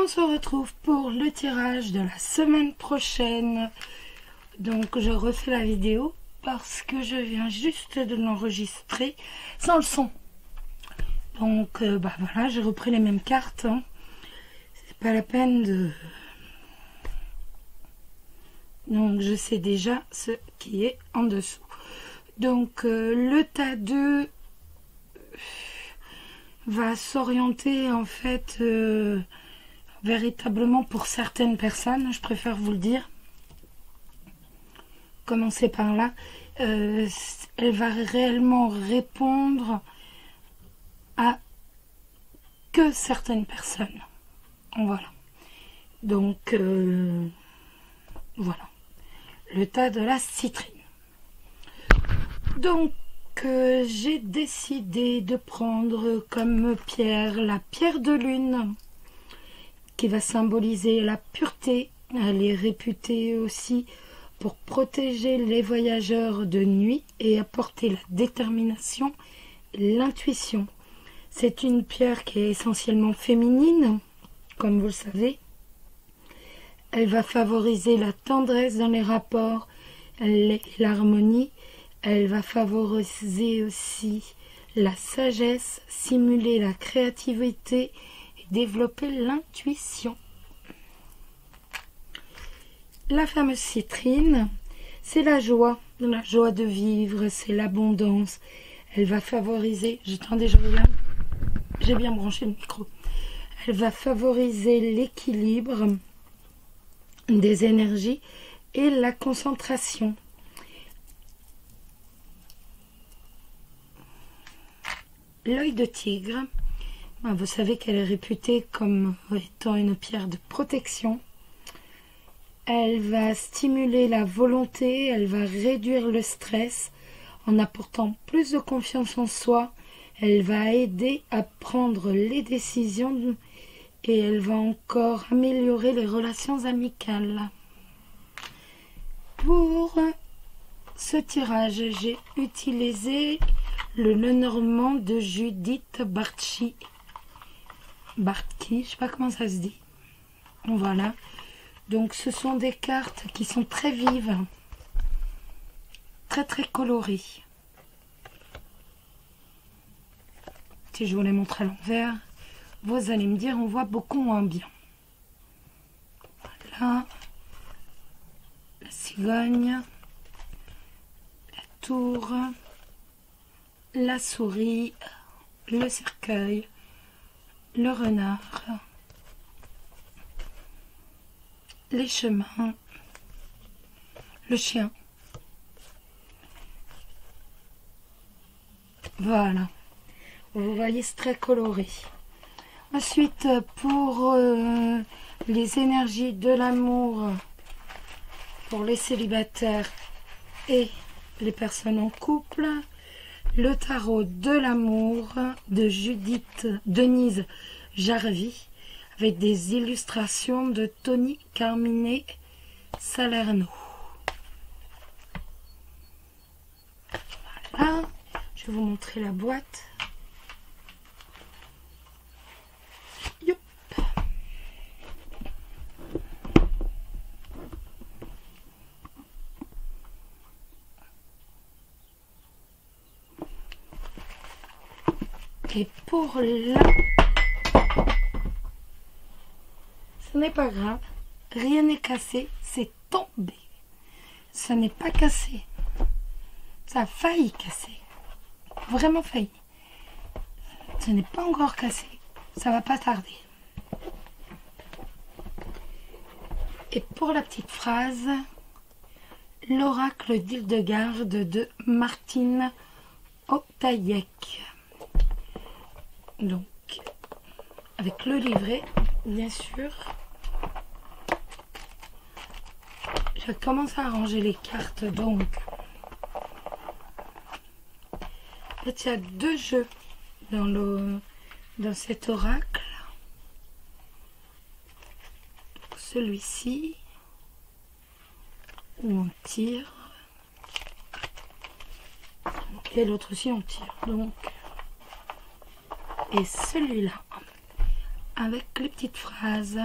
On se retrouve pour le tirage de la semaine prochaine. Donc je refais la vidéo parce que je viens juste de l'enregistrer sans le son. Donc voilà, j'ai repris les mêmes cartes. Hein. C'est pas la peine de... Donc je sais déjà ce qui est en dessous. Donc le tas 2 va s'orienter en fait véritablement pour certaines personnes, je préfère vous le dire. Commencer par là. Elle va réellement répondre à que certaines personnes. Voilà. Donc voilà. Le tas de la citrine. Donc j'ai décidé de prendre comme pierre la pierre de lune qui va symboliser la pureté. Elle est réputée aussi pour protéger les voyageurs de nuit et apporter la détermination et l'intuition. C'est une pierre qui est essentiellement féminine, comme vous le savez. Elle va favoriser la tendresse dans les rapports et l'harmonie. Elle va favoriser aussi la sagesse, stimuler la créativité et développer l'intuition. La fameuse citrine, c'est la joie de vivre, c'est l'abondance. Elle va favoriser, j'attendais, j'ai bien branché le micro. Elle va favoriser l'équilibre des énergies et la concentration. L'œil de tigre, vous savez qu'elle est réputée comme étant une pierre de protection. Elle va stimuler la volonté, elle va réduire le stress en apportant plus de confiance en soi. Elle va aider à prendre les décisions et elle va encore améliorer les relations amicales. Pour ce tirage, j'ai utilisé le Lenormand de Judith Bartki, je sais pas comment ça se dit. Voilà. Donc ce sont des cartes qui sont très vives, très colorées. Si je vous les montre à l'envers, vous allez me dire on voit beaucoup moins bien. Voilà. La cigogne, la tour, la souris, le cercueil, le renard, les chemins, le chien. Voilà. Vous voyez, c'est très coloré. Ensuite, pour les énergies de l'amour, pour les célibataires et les personnes en couple, le tarot de l'amour de Denise Jarvie, avec des illustrations de Tony Carmine Salerno. Voilà, je vais vous montrer la boîte. Youp. Et pour là, ce n'est pas grave, rien n'est cassé, c'est tombé. Ce n'est pas cassé, ça a failli casser, vraiment failli. Ce n'est pas encore cassé, ça va pas tarder. Et pour la petite phrase, l'oracle d'Hildegarde de Martine Otaïek. Donc, avec le livret, bien sûr. Je commence à ranger les cartes, donc. En fait, il y a 2 jeux dans cet oracle. Celui-ci, où on tire. Et l'autre aussi, on tire. Donc, et celui-là, avec les petites phrases.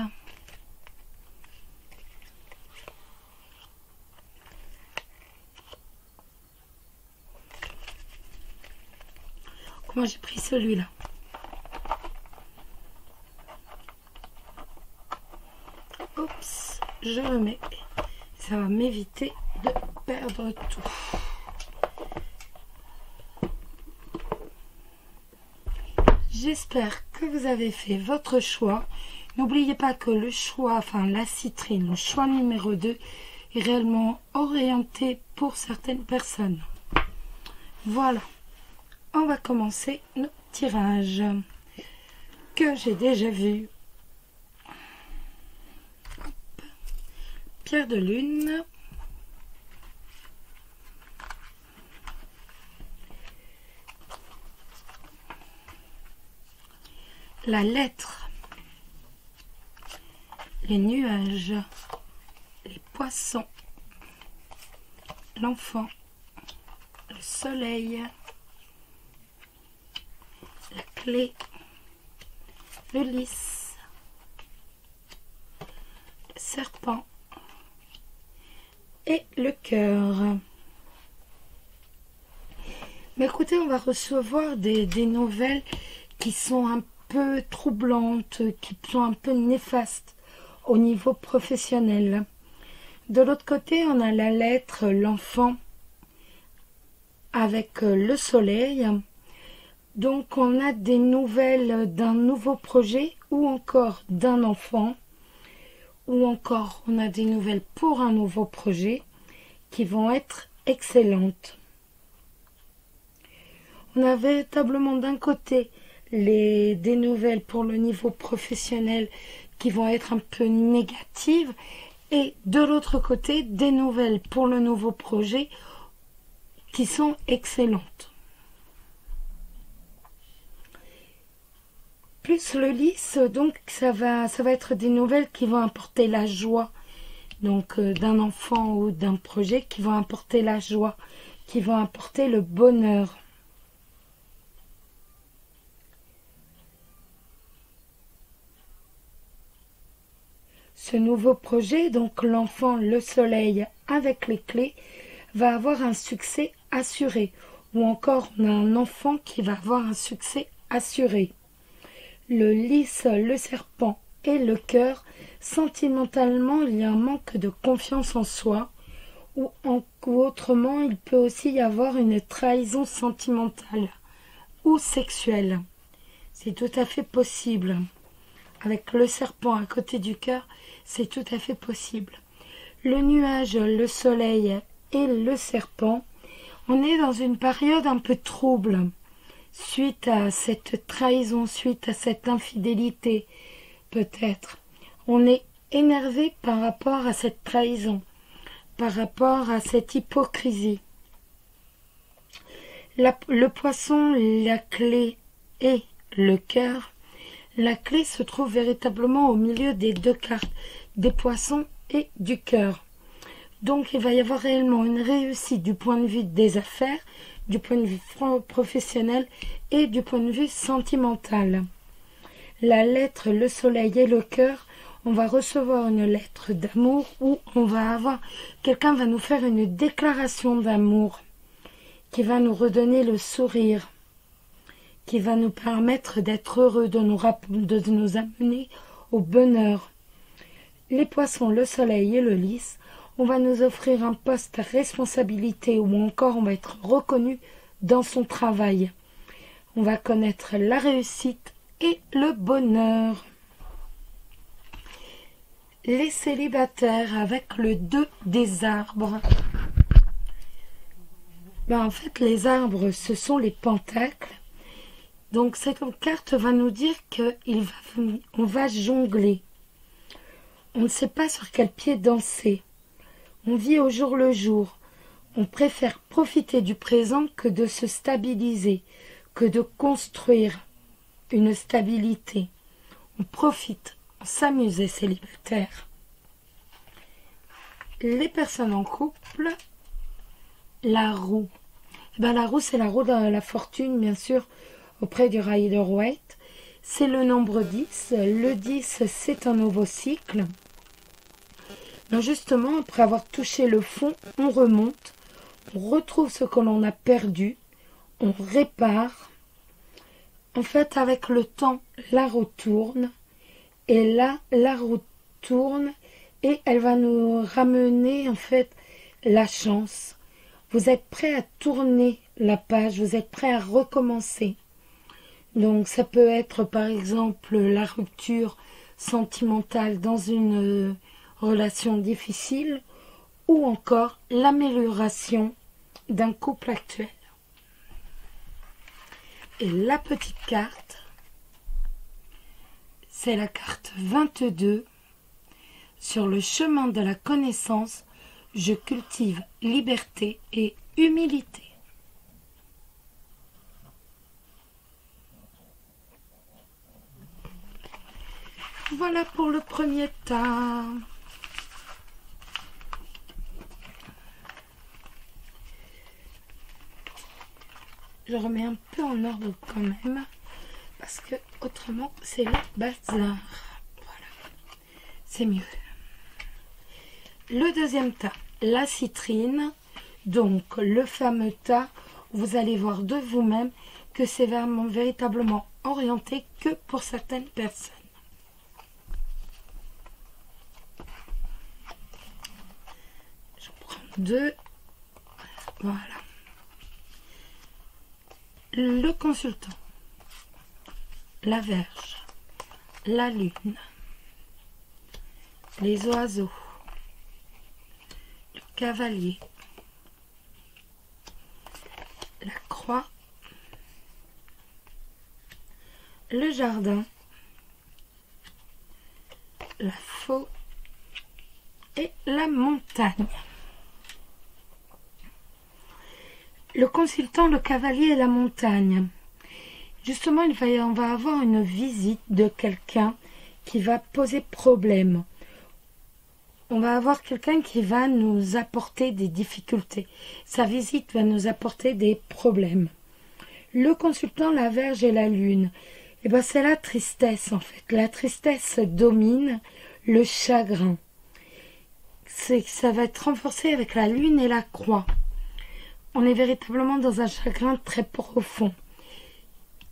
Moi j'ai pris celui-là. Oups, je le mets. Ça va m'éviter de perdre tout. J'espère que vous avez fait votre choix. N'oubliez pas que le choix, enfin la citrine, le choix numéro 2 est réellement orienté pour certaines personnes. Voilà. On va commencer nos tirages que j'ai déjà vus. Hop. Pierre de lune. La lettre. Les nuages. Les poissons. L'enfant. Le soleil. La clé, le lys, le serpent et le cœur. Mais écoutez, on va recevoir des nouvelles qui sont un peu troublantes, qui sont un peu néfastes au niveau professionnel. De l'autre côté, on a la lettre, l'enfant, avec le soleil. Donc on a des nouvelles d'un nouveau projet ou encore d'un enfant ou encore on a des nouvelles pour un nouveau projet qui vont être excellentes. On a véritablement d'un côté des nouvelles pour le niveau professionnel qui vont être un peu négatives et de l'autre côté des nouvelles pour le nouveau projet qui sont excellentes. Plus le lys, donc ça va être des nouvelles qui vont apporter la joie, donc d'un enfant ou d'un projet, qui vont apporter la joie, qui vont apporter le bonheur. Ce nouveau projet, donc l'enfant, le soleil avec les clés, va avoir un succès assuré, ou encore on a un enfant qui va avoir un succès assuré. Le lys, le serpent et le cœur, sentimentalement, il y a un manque de confiance en soi, ou autrement, il peut aussi y avoir une trahison sentimentale ou sexuelle. C'est tout à fait possible. Avec le serpent à côté du cœur, c'est tout à fait possible. Le nuage, le soleil et le serpent, on est dans une période un peu trouble. Suite à cette trahison, suite à cette infidélité, peut-être. On est énervé par rapport à cette trahison, par rapport à cette hypocrisie. Le poisson, la clé et le cœur. La clé se trouve véritablement au milieu des deux cartes, des poissons et du cœur. Donc il va y avoir réellement une réussite du point de vue des affaires, du point de vue professionnel et du point de vue sentimental. La lettre, le soleil et le cœur, on va recevoir une lettre d'amour où quelqu'un va nous faire une déclaration d'amour qui va nous redonner le sourire, qui va nous permettre d'être heureux, de nous amener au bonheur. Les poissons, le soleil et le lys, on va nous offrir un poste à responsabilité ou encore on va être reconnu dans son travail. On va connaître la réussite et le bonheur. Les célibataires avec le 2 des arbres. En fait, les arbres, ce sont les pentacles. Donc cette carte va nous dire qu'on va jongler. On ne sait pas sur quel pied danser. On vit au jour le jour. On préfère profiter du présent que de se stabiliser, que de construire une stabilité. On profite, on s'amuse les célibataires. Les personnes en couple, la roue. La roue, c'est la roue de la fortune, bien sûr, auprès du Rider Waite. c'est le nombre 10. Le 10, c'est un nouveau cycle. Donc justement, après avoir touché le fond, on remonte, on retrouve ce que l'on a perdu, on répare. En fait, avec le temps, la roue tourne. Et là, la roue tourne et elle va nous ramener en fait la chance. Vous êtes prêt à tourner la page, vous êtes prêt à recommencer. Donc ça peut être par exemple la rupture sentimentale dans une relation difficile ou encore l'amélioration d'un couple actuel. Et la petite carte, c'est la carte 22. Sur le chemin de la connaissance, je cultive liberté et humilité. Voilà pour le premier tas. Je remets un peu en ordre quand même, parce que autrement c'est le bazar. Voilà, c'est mieux. Le deuxième tas, la citrine. Donc le fameux tas, vous allez voir de vous-même que c'est vraiment véritablement orienté que pour certaines personnes. Je prends deux. Voilà. Le consultant, la Vierge, la Lune, les oiseaux, le cavalier, la croix, le jardin, la faux et la montagne. Le consultant, le cavalier et la montagne. Justement, on va avoir une visite de quelqu'un qui va poser problème. On va avoir quelqu'un qui va nous apporter des difficultés. Sa visite va nous apporter des problèmes. Le consultant, la Vierge et la Lune. Eh ben, c'est la tristesse en fait. La tristesse domine le chagrin. Ça va être renforcé avec la Lune et la croix. On est véritablement dans un chagrin très profond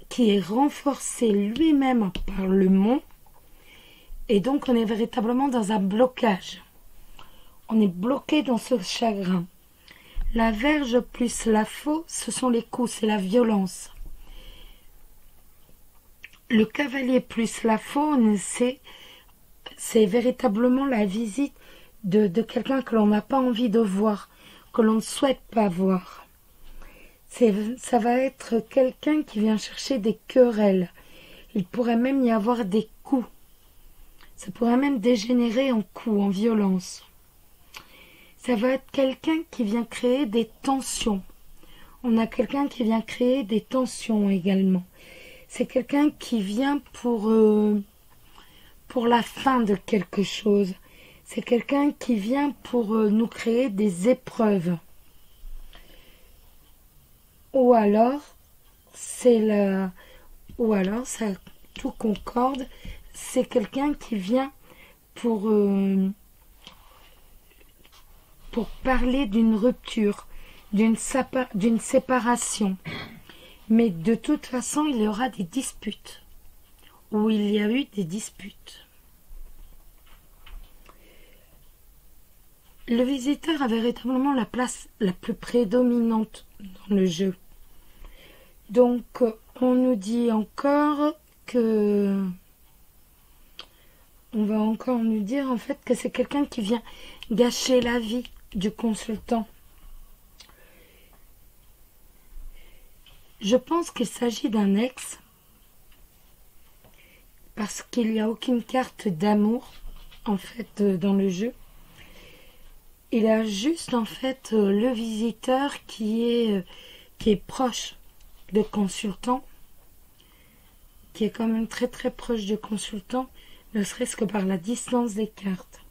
qui est renforcé lui-même par le mont et donc on est véritablement dans un blocage. On est bloqué dans ce chagrin. La Vierge plus la faux, ce sont les coups, c'est la violence. Le cavalier plus la faux, c'est véritablement la visite de quelqu'un que l'on n'a pas envie de voir, que l'on ne souhaite pas voir. Ça va être quelqu'un qui vient chercher des querelles. Il pourrait même y avoir des coups. Ça pourrait même dégénérer en coups, en violence. Ça va être quelqu'un qui vient créer des tensions. On a quelqu'un qui vient créer des tensions également. C'est quelqu'un qui vient pour la fin de quelque chose. C'est quelqu'un qui vient pour nous créer des épreuves. Ou alors, ça tout concorde, c'est quelqu'un qui vient pour parler d'une rupture, d'une séparation. Mais de toute façon, il y aura des disputes. Ou il y a eu des disputes. Le visiteur a véritablement la place la plus prédominante dans le jeu. Donc, on nous dit encore que... On va encore nous dire en fait que c'est quelqu'un qui vient gâcher la vie du consultant. Je pense qu'il s'agit d'un ex parce qu'il n'y a aucune carte d'amour en fait dans le jeu. Il a juste en fait le visiteur qui est proche de consultant, qui est quand même très très proche de consultant, ne serait-ce que par la distance des cartes.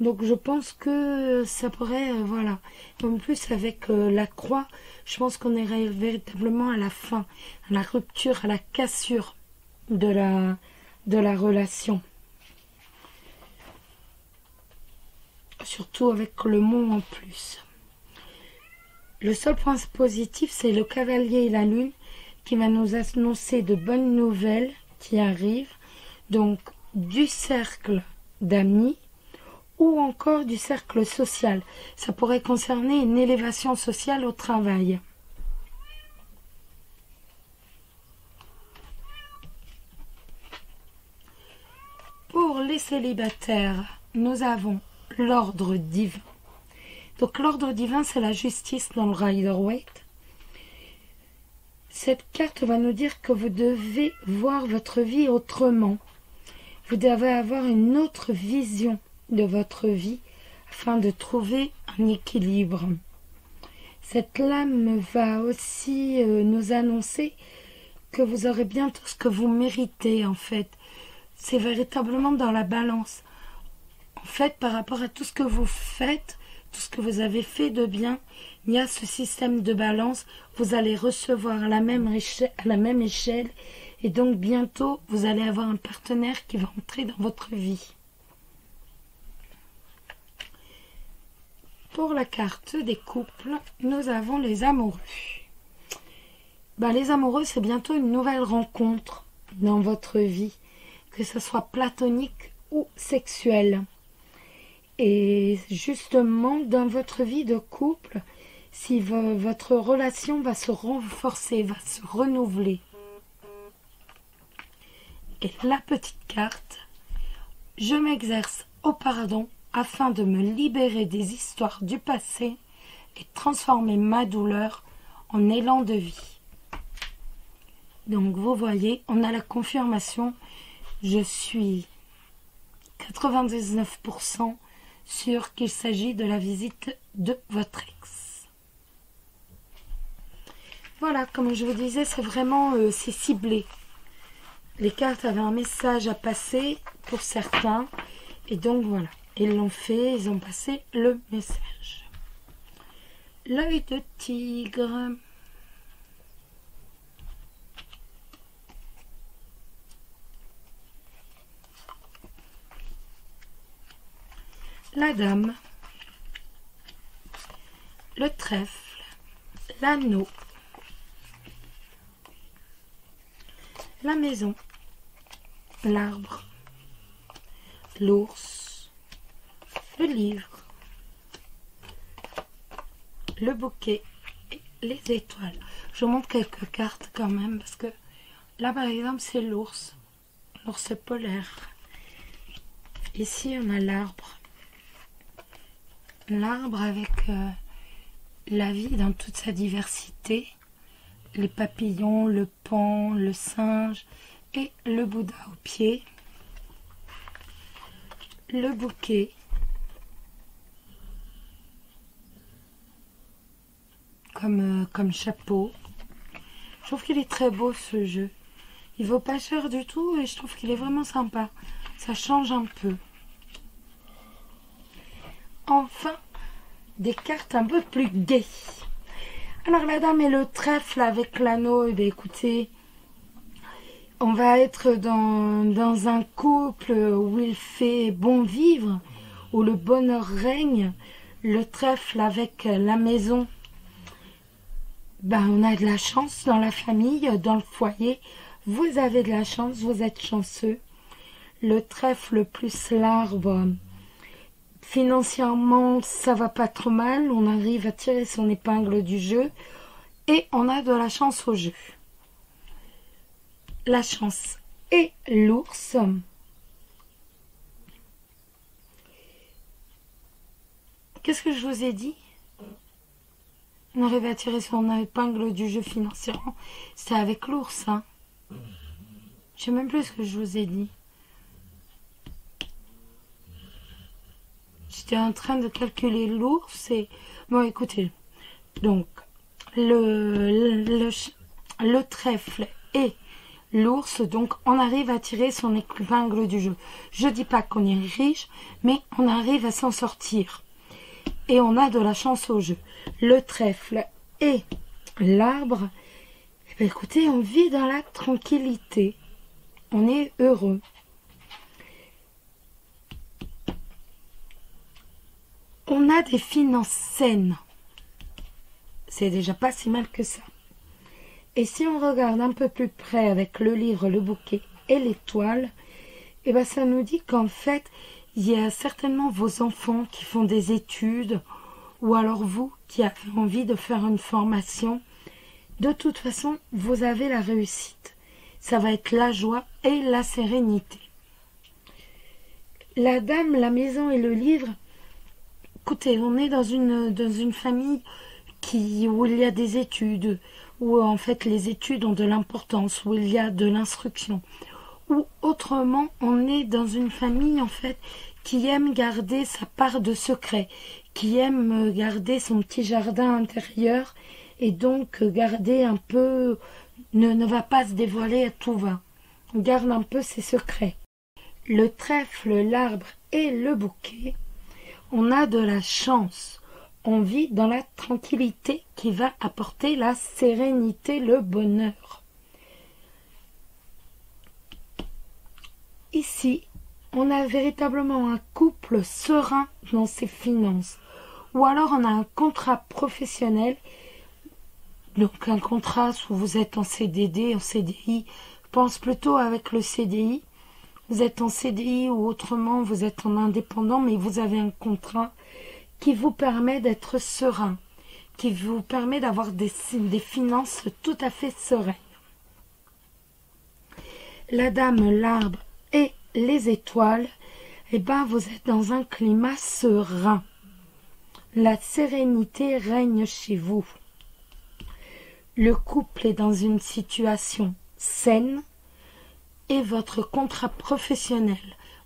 Donc je pense que ça pourrait, voilà. En plus avec la croix, je pense qu'on est véritablement à la fin, à la rupture, à la cassure de la relation. Surtout avec le mot en plus. Le seul point positif, c'est le cavalier et la lune qui va nous annoncer de bonnes nouvelles qui arrivent. Donc, du cercle d'amis ou encore du cercle social. Ça pourrait concerner une élévation sociale au travail. Pour les célibataires, nous avons l'ordre divin. Donc l'ordre divin, c'est la justice dans le Rider-Waite. Cette carte va nous dire que vous devez voir votre vie autrement. Vous devez avoir une autre vision de votre vie afin de trouver un équilibre. Cette lame va aussi nous annoncer que vous aurez bientôt ce que vous méritez en fait. C'est véritablement dans la balance. En fait, par rapport à tout ce que vous faites, tout ce que vous avez fait de bien, il y a ce système de balance. Vous allez recevoir à la même échelle et donc bientôt, vous allez avoir un partenaire qui va entrer dans votre vie. Pour la carte des couples, nous avons les amoureux. Les amoureux, c'est bientôt une nouvelle rencontre dans votre vie, que ce soit platonique ou sexuel. Et justement, dans votre vie de couple, si votre relation va se renforcer, va se renouveler. Et la petite carte, je m'exerce au pardon afin de me libérer des histoires du passé et transformer ma douleur en élan de vie. Donc vous voyez, on a la confirmation, je suis 99% sûr qu'il s'agit de la visite de votre ex. Voilà, comme je vous disais, c'est vraiment c'est ciblé. Les cartes avaient un message à passer pour certains. Et donc voilà, ils l'ont fait, ils ont passé le message. L'œil de tigre. La dame, le trèfle, l'anneau, la maison, l'arbre, l'ours, le livre, le bouquet et les étoiles. Je vous montre quelques cartes quand même parce que là par exemple c'est l'ours polaire. Ici on a l'arbre. L'arbre avec la vie dans toute sa diversité, les papillons, le paon, le singe et le Bouddha au pied, le bouquet, comme chapeau. Je trouve qu'il est très beau ce jeu. Il vaut pas cher du tout et je trouve qu'il est vraiment sympa. Ça change un peu. Enfin, des cartes un peu plus gaies. Alors la dame et le trèfle avec l'anneau, écoutez, on va être dans un couple où il fait bon vivre, où le bonheur règne. Le trèfle avec la maison, on a de la chance dans la famille, dans le foyer. Vous avez de la chance, vous êtes chanceux. Le trèfle plus l'arbre, financièrement, ça va pas trop mal. On arrive à tirer son épingle du jeu. Et on a de la chance au jeu. La chance et l'ours. Qu'est-ce que je vous ai dit? On arrive à tirer son épingle du jeu financièrement. C'était avec l'ours, hein. Je sais même plus ce que je vous ai dit. J'étais en train de calculer l'ours et... Bon, écoutez. Donc, le trèfle et l'ours, donc on arrive à tirer son épingle du jeu. Je dis pas qu'on est riche, mais on arrive à s'en sortir. Et on a de la chance au jeu. Le trèfle et l'arbre, écoutez, on vit dans la tranquillité. on est heureux. On a des finances saines. C'est déjà pas si mal que ça. Et si on regarde un peu plus près avec le livre, le bouquet et l'étoile, eh ben ça nous dit qu'en fait, il y a certainement vos enfants qui font des études, ou alors vous qui avez envie de faire une formation. De toute façon, vous avez la réussite. Ça va être la joie et la sérénité. La dame, la maison et le livre, écoutez, on est dans une famille où il y a des études, où en fait les études ont de l'importance, où il y a de l'instruction, ou autrement on est dans une famille en fait qui aime garder sa part de secret, qui aime garder son petit jardin intérieur et donc garder un peu, ne va pas se dévoiler à tout va, on garde un peu ses secrets. Le trèfle, l'arbre et le bouquet, on a de la chance. On vit dans la tranquillité qui va apporter la sérénité, le bonheur. Ici, on a véritablement un couple serein dans ses finances. Ou alors on a un contrat professionnel, donc un contrat où vous êtes en CDD, en CDI. Je pense plutôt avec le CDI. Vous êtes en CDI ou autrement vous êtes en indépendant, mais vous avez un contrat qui vous permet d'être serein, qui vous permet d'avoir des finances tout à fait sereines. La dame, l'arbre et les étoiles, eh ben vous êtes dans un climat serein. La sérénité règne chez vous. Le couple est dans une situation saine et votre contrat professionnel,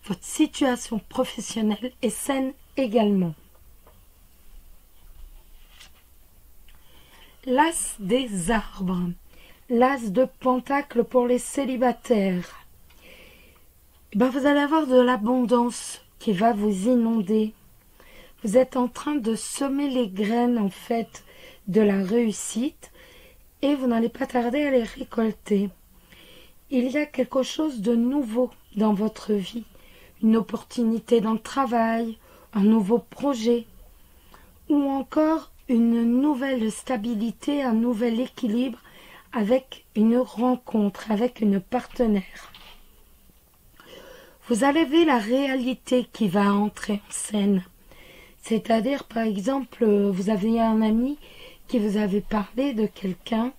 votre situation professionnelle est saine également. L'as des arbres, l'as de pentacle pour les célibataires. Ben vous allez avoir de l'abondance qui va vous inonder. Vous êtes en train de semer les graines en fait de la réussite et vous n'allez pas tarder à les récolter. Il y a quelque chose de nouveau dans votre vie, une opportunité dans le travail, un nouveau projet ou encore une nouvelle stabilité, un nouvel équilibre avec une rencontre, avec une partenaire. Vous avez la réalité qui va entrer en scène. C'est-à-dire, par exemple, vous avez un ami qui vous avait parlé de quelqu'un,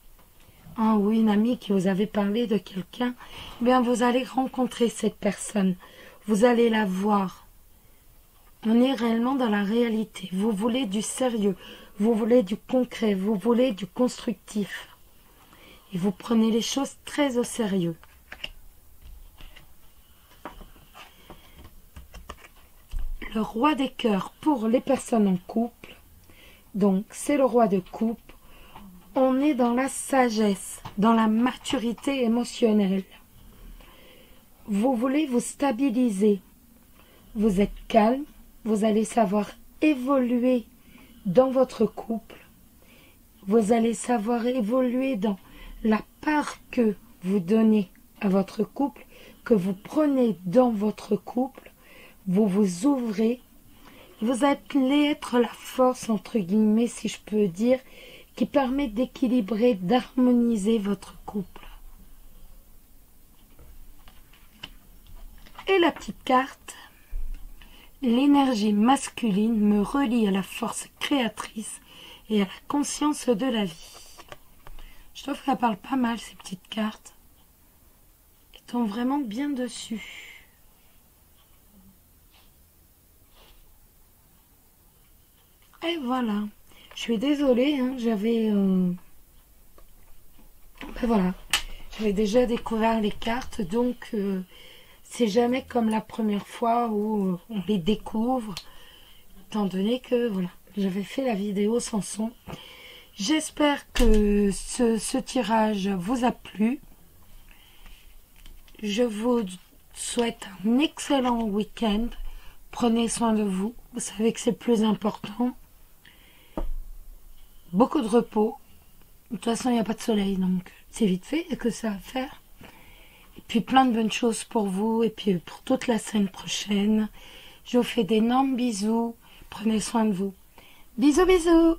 ou une amie qui vous avait parlé de quelqu'un, eh bien vous allez rencontrer cette personne, vous allez la voir. On est réellement dans la réalité. Vous voulez du sérieux, vous voulez du concret, vous voulez du constructif. Et vous prenez les choses très au sérieux. Le roi des cœurs pour les personnes en couple. Donc, c'est le roi de coupe. On est dans la sagesse, dans la maturité émotionnelle. Vous voulez vous stabiliser. Vous êtes calme. Vous allez savoir évoluer dans votre couple. Vous allez savoir évoluer dans la part que vous donnez à votre couple, que vous prenez dans votre couple. Vous vous ouvrez. Vous allez être la force, entre guillemets, si je peux dire, qui permet d'équilibrer, d'harmoniser votre couple. Et la petite carte, l'énergie masculine me relie à la force créatrice et à la conscience de la vie. Je trouve qu'elle parle pas mal, ces petites cartes. Elles tombent vraiment bien dessus. Et voilà. Je suis désolée, hein, j'avais... ben voilà. J'avais déjà découvert les cartes, donc c'est jamais comme la première fois où on les découvre, étant donné que, voilà, j'avais fait la vidéo sans son. J'espère que ce tirage vous a plu. Je vous souhaite un excellent week-end. Prenez soin de vous. Vous savez que c'est le plus important. Beaucoup de repos. De toute façon, il n'y a pas de soleil, donc c'est vite fait. Il n'y a que ça à faire. Et puis plein de bonnes choses pour vous et puis pour toute la semaine prochaine. Je vous fais d'énormes bisous. Prenez soin de vous. Bisous, bisous.